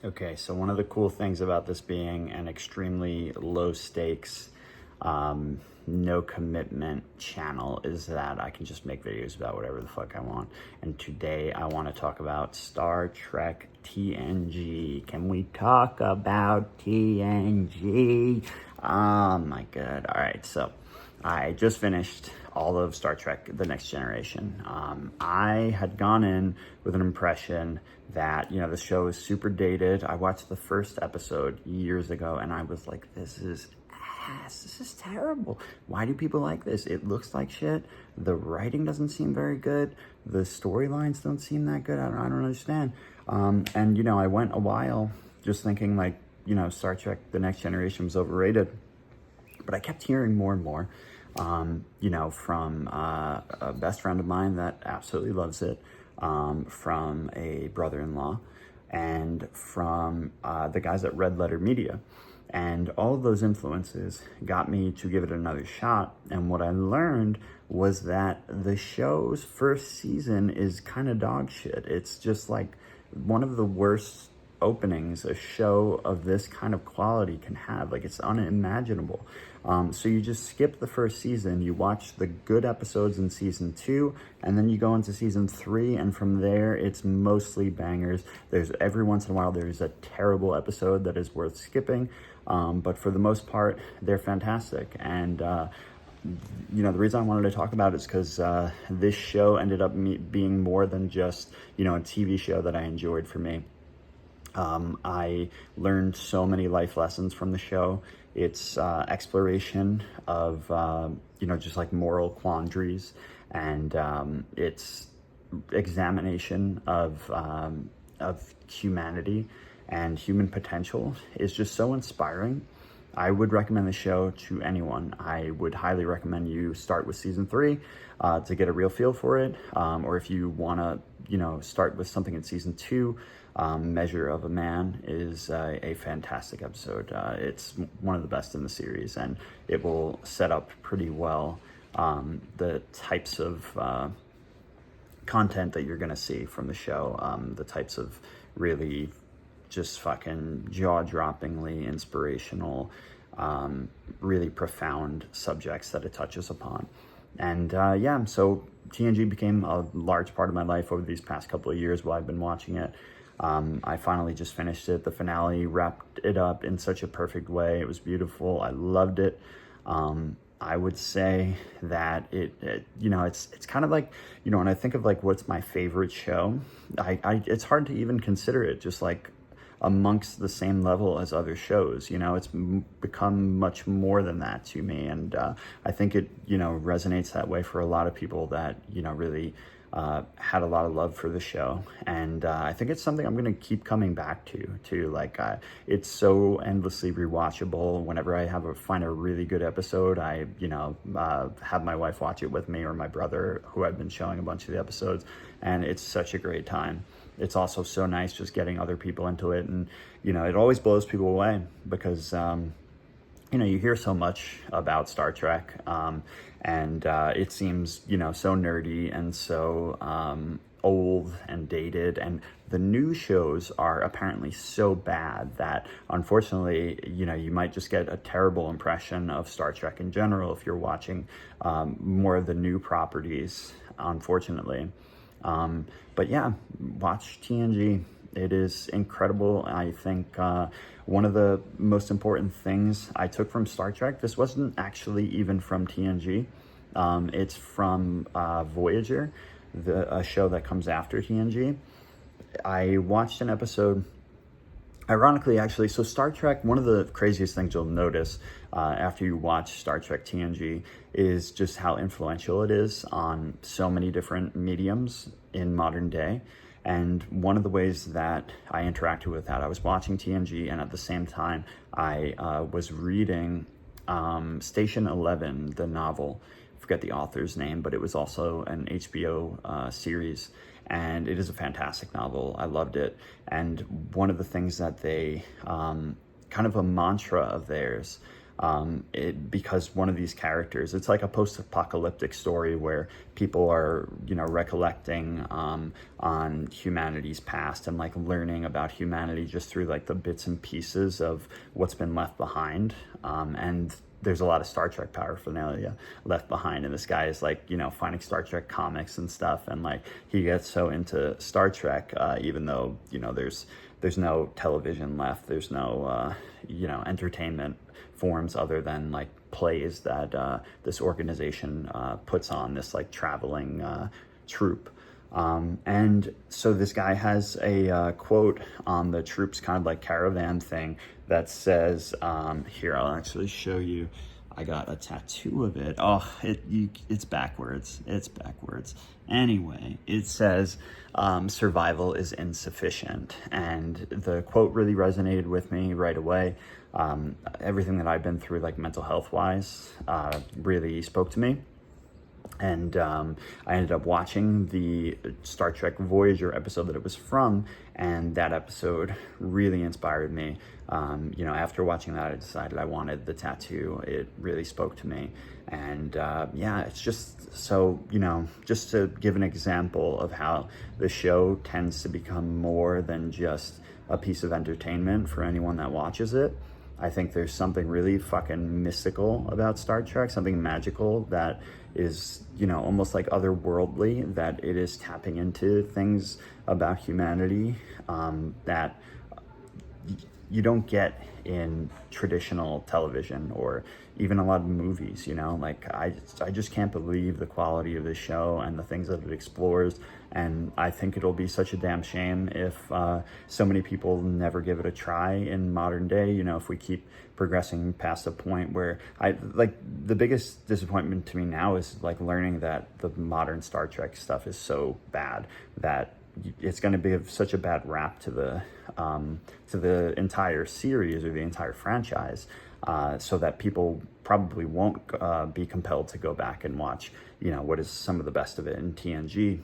Okay, so one of the cool things about this being an extremely low stakes, no commitment channel is that I can just make videos about whatever the fuck I want. And today I want to talk about Star Trek TNG. Can we talk about TNG? Oh my god. All right, so I just finished all of Star Trek The Next Generation. I had gone in with an impression that, you know, the show is super dated. I watched the first episode years ago and I was like, this is ass. This is terrible. Why do people like this? It looks like shit. The writing doesn't seem very good. The storylines don't seem that good. I don't understand. And, you know, I went a while just thinking like, you know, Star Trek The Next Generation was overrated. But I kept hearing more and more, you know, from a best friend of mine that absolutely loves it, from a brother-in-law, and from the guys at Red Letter Media. And all of those influences got me to give it another shot. And what I learned was that the show's first season is kind of dog shit. It's just like one of the worst openings a show of this kind of quality can have. Like, it's unimaginable. So you just skip the first season, you watch the good episodes in season 2, and then you go into season 3, and from there it's mostly bangers. There's every once in a while there's a terrible episode that is worth skipping, but for the most part they're fantastic. And you know, the reason I wanted to talk about it is because this show ended up being more than just, you know, a TV show that I enjoyed for me. I learned so many life lessons from the show. It's exploration of, you know, just like moral quandaries, and it's examination of humanity and human potential is just so inspiring. I would recommend the show to anyone. I would highly recommend you start with season 3 to get a real feel for it. Or if you want to, you know, start with something in season 2, Measure of a Man is a fantastic episode. It's one of the best in the series, and it will set up pretty well the types of content that you're going to see from the show, the types of really just fucking jaw-droppingly inspirational, really profound subjects that it touches upon. And yeah, so TNG became a large part of my life over these past couple of years while I've been watching it. I finally just finished it. The finale wrapped it up in such a perfect way. It was beautiful. I loved it. I would say that it you know, it's kind of like, you know, when I think of like what's my favorite show, it's hard to even consider it just like amongst the same level as other shows. You know, it's become much more than that to me, and I think it, you know, resonates that way for a lot of people that, you know, really had a lot of love for the show. And I think it's something I'm going to keep coming back to like, it's so endlessly rewatchable. Whenever I find a really good episode, I, you know, have my wife watch it with me, or my brother, who I've been showing a bunch of the episodes, and it's such a great time. It's also so nice just getting other people into it, and, you know, it always blows people away because you know, you hear so much about Star Trek, and it seems, you know, so nerdy and so old and dated, and the new shows are apparently so bad that, unfortunately, you know, you might just get a terrible impression of Star Trek in general if you're watching more of the new properties, unfortunately. But yeah, watch TNG. It is incredible. I think one of the most important things I took from Star Trek, this wasn't actually even from TNG. It's from Voyager, a show that comes after TNG. I watched an episode, ironically, actually. So Star Trek, one of the craziest things you'll notice after you watch Star Trek TNG is just how influential it is on so many different mediums in modern day. And one of the ways that I interacted with that, I was watching TNG, and at the same time, I was reading Station 11, the novel. I forget the author's name, but it was also an HBO series. And it is a fantastic novel. I loved it. And one of the things that they, kind of a mantra of theirs, because one of these characters, it's like a post-apocalyptic story where people are, recollecting on humanity's past and like learning about humanity just through like the bits and pieces of what's been left behind. And there's a lot of Star Trek paraphernalia left behind, and this guy is like, finding Star Trek comics and stuff, and like he gets so into Star Trek, even though there's no television left, there's no entertainment forms other than like plays that this organization puts on, this like traveling troupe. And so this guy has a quote on the troops kind of like caravan thing that says, here, I'll actually show you. I got a tattoo of it. Oh, it's backwards. It's backwards. Anyway, it says, survival is insufficient. And the quote really resonated with me right away. Everything that I've been through, like mental health wise, really spoke to me. And I ended up watching the Star Trek Voyager episode that it was from, and that episode really inspired me. After watching that, I decided I wanted the tattoo. It really spoke to me. And it's just so, just to give an example of how the show tends to become more than just a piece of entertainment for anyone that watches it. I think there's something really fucking mystical about Star Trek, something magical that is, almost like otherworldly, that it is tapping into things about humanity that you don't get in traditional television or even a lot of movies, like I just can't believe the quality of this show and the things that it explores. And I think it'll be such a damn shame if so many people never give it a try in modern day. If we keep progressing past a point where the biggest disappointment to me now is like learning that the modern Star Trek stuff is so bad that it's going to be such a bad rap to the entire series or the entire franchise, so that people probably won't be compelled to go back and watch, what is some of the best of it in TNG.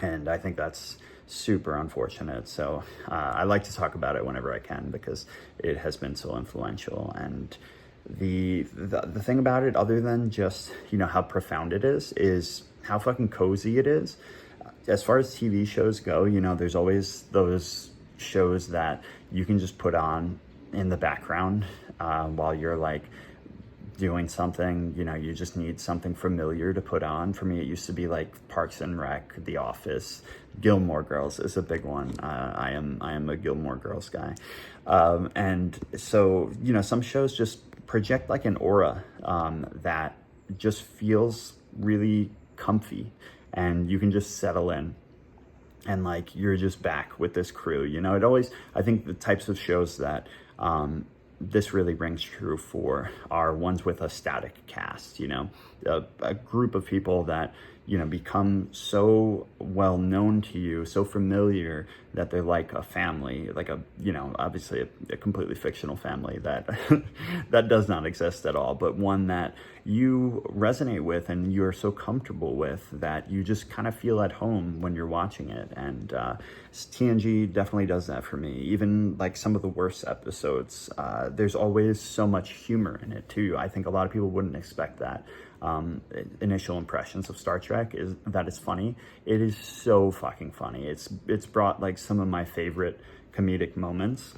And I think that's super unfortunate. So I like to talk about it whenever I can because it has been so influential. And the thing about it, other than just, how profound it is how fucking cozy it is. As far as TV shows go, there's always those shows that you can just put on in the background while you're like doing something, you just need something familiar to put on. For me, it used to be like Parks and Rec, The Office, Gilmore Girls is a big one. I am a Gilmore Girls guy. And so, some shows just project like an aura that just feels really comfy, and you can just settle in and like you're just back with this crew. I think the types of shows that this really rings true for are ones with a static cast, a group of people that, become so well known to you, so familiar that they're like a family, like obviously a completely fictional family that that does not exist at all, but one that you resonate with and you're so comfortable with that you just kind of feel at home when you're watching it. And TNG definitely does that for me. Even like some of the worst episodes, there's always so much humor in it too. I think a lot of people wouldn't expect that. Initial impressions of Star Trek is that it's funny. It is so fucking funny. It's brought like some of my favorite comedic moments,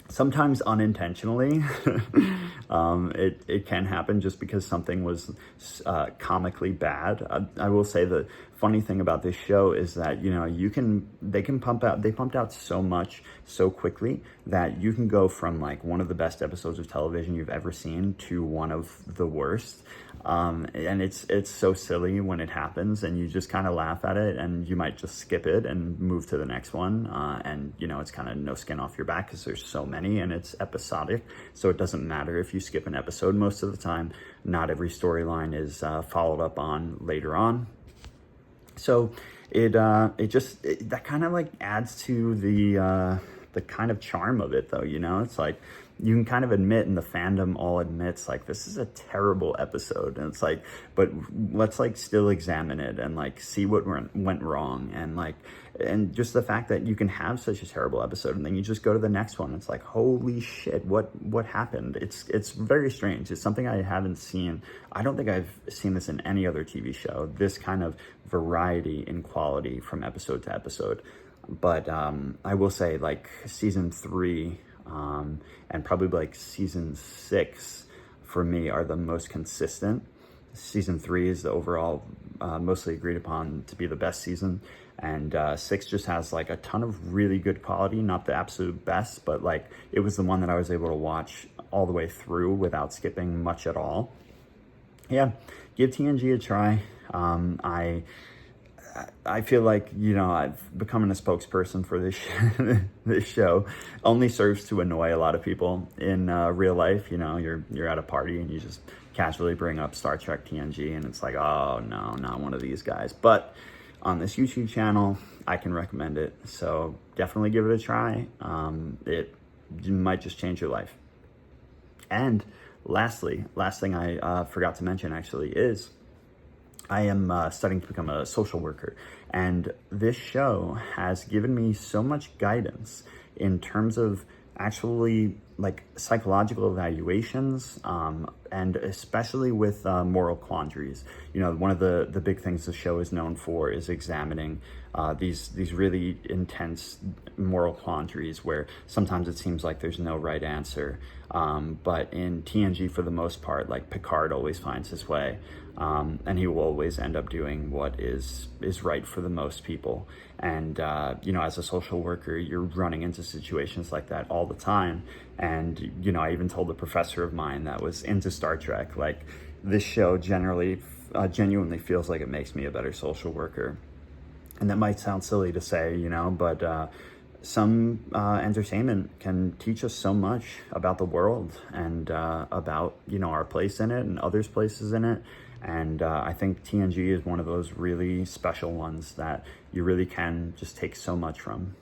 sometimes unintentionally. It can happen just because something was comically bad. I will say the funny thing about this show is that they pumped out so much so quickly that you can go from like one of the best episodes of television you've ever seen to one of the worst. And it's so silly when it happens, and you just kind of laugh at it, and you might just skip it and move to the next one. And it's kind of no skin off your back because there's so many and it's episodic. So it doesn't matter if you skip an episode most of the time. Not every storyline is followed up on later on. So that kind of like adds to the the kind of charm of it, though. You know, it's like you can kind of admit, and the fandom all admits, like, this is a terrible episode, and it's like, but let's like still examine it and like see what went wrong, and like, and just the fact that you can have such a terrible episode and then you just go to the next one, it's like, holy shit, what happened? It's very strange. It's something I haven't seen. I don't think I've seen this in any other TV show, this kind of variety in quality from episode to episode. But I will say, like, season 3 and probably like season 6 for me are the most consistent. Season 3 is the overall mostly agreed upon to be the best season, and 6 just has like a ton of really good quality. Not the absolute best, but like it was the one that I was able to watch all the way through without skipping much at all. Yeah, give TNG a try. I feel like, you know, I've becoming a spokesperson for this this show only serves to annoy a lot of people in real life. You know, you're at a party and you just casually bring up Star Trek TNG, and it's like, oh no, not one of these guys. But on this YouTube channel, I can recommend it. So definitely give it a try. It might just change your life. And last thing I forgot to mention actually is I am studying to become a social worker, and this show has given me so much guidance in terms of actually like psychological evaluations, and especially with moral quandaries. You know, one of the big things the show is known for is examining these really intense moral quandaries where sometimes it seems like there's no right answer. But in TNG, for the most part, like Picard always finds his way, and he will always end up doing what is right for the most people. And you know, as a social worker, you're running into situations like that all the time. And you know, I even told a professor of mine that was into Star Trek, like, this show genuinely feels like it makes me a better social worker. And that might sound silly to say, you know, but some entertainment can teach us so much about the world and about, you know, our place in it and others' places in it. And I think TNG is one of those really special ones that you really can just take so much from.